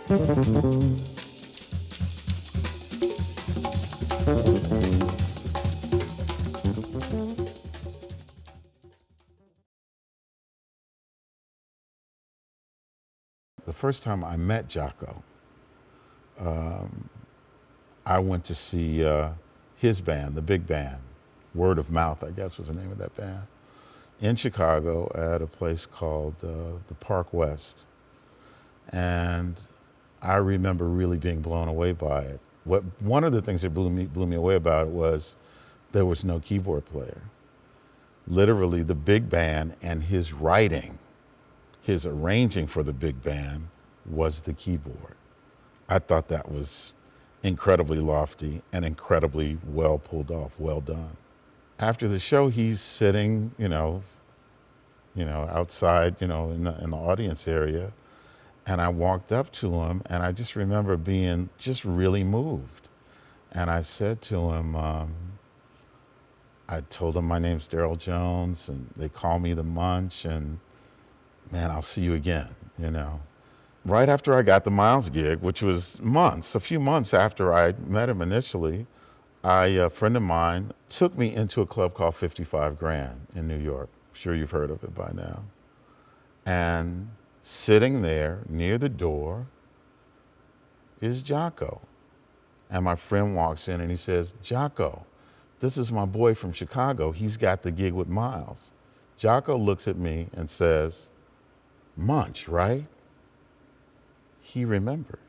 The first time I met Jaco, I went to see his band, the big band, Word of Mouth, I guess was the name of that band, in Chicago at a place called the Park West. And I remember really being blown away by it. One of the things that blew me away about it was there was no keyboard player. Literally, the big band and his writing, his arranging for the big band was the keyboard. I thought that was incredibly lofty and incredibly well pulled off, well done. After the show, he's sitting, outside, in the audience area, and I walked up to him, and I just remember being just really moved. And I said to him, I told him my name's Darryl Jones, and they call me the Munch, and man, I'll see you again. Right after I got the Miles gig, which was a few months after I met him initially, a friend of mine took me into a club called 55 Grand in New York. I'm sure you've heard of it by now. And sitting there near the door is Jaco. And my friend walks in and he says, "Jaco, this is my boy from Chicago. He's got the gig with Miles." Jaco looks at me and says, "Munch, right?" He remembered.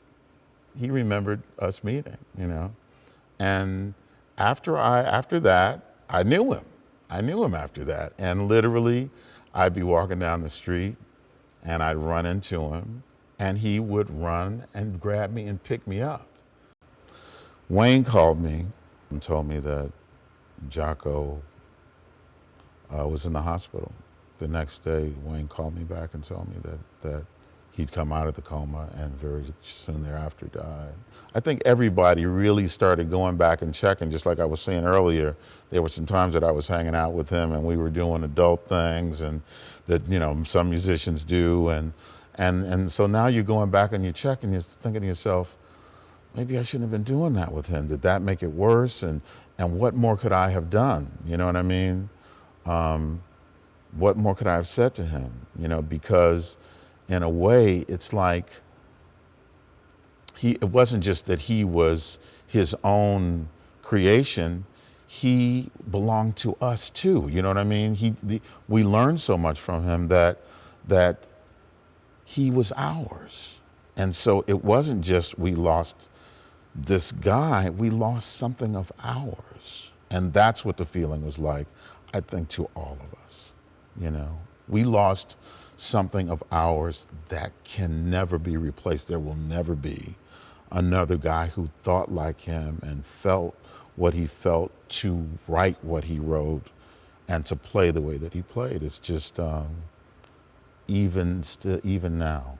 He remembered us meeting, And after that, I knew him. I knew him after that. And literally, I'd be walking down the street and I'd run into him and he would run and grab me and pick me up. Wayne called me and told me that Jaco was in the hospital. The next day, Wayne called me back and told me that he'd come out of the coma and very soon thereafter died. I think everybody really started going back and checking, just like I was saying earlier. There were some times that I was hanging out with him and we were doing adult things and that, some musicians do. And so now you're going back and you're checking, you're thinking to yourself, maybe I shouldn't have been doing that with him. Did that make it worse? And what more could I have done? You know what I mean? What more could I have said to him? Because in a way, it's like it wasn't just that he was his own creation, he belonged to us too. You know what I mean? We learned so much from him that he was ours. And so it wasn't just we lost this guy, we lost something of ours. And that's what the feeling was like, I think, to all of us. We lost something of ours that can never be replaced. There will never be another guy who thought like him and felt what he felt, to write what he wrote and to play the way that he played. It's just even now.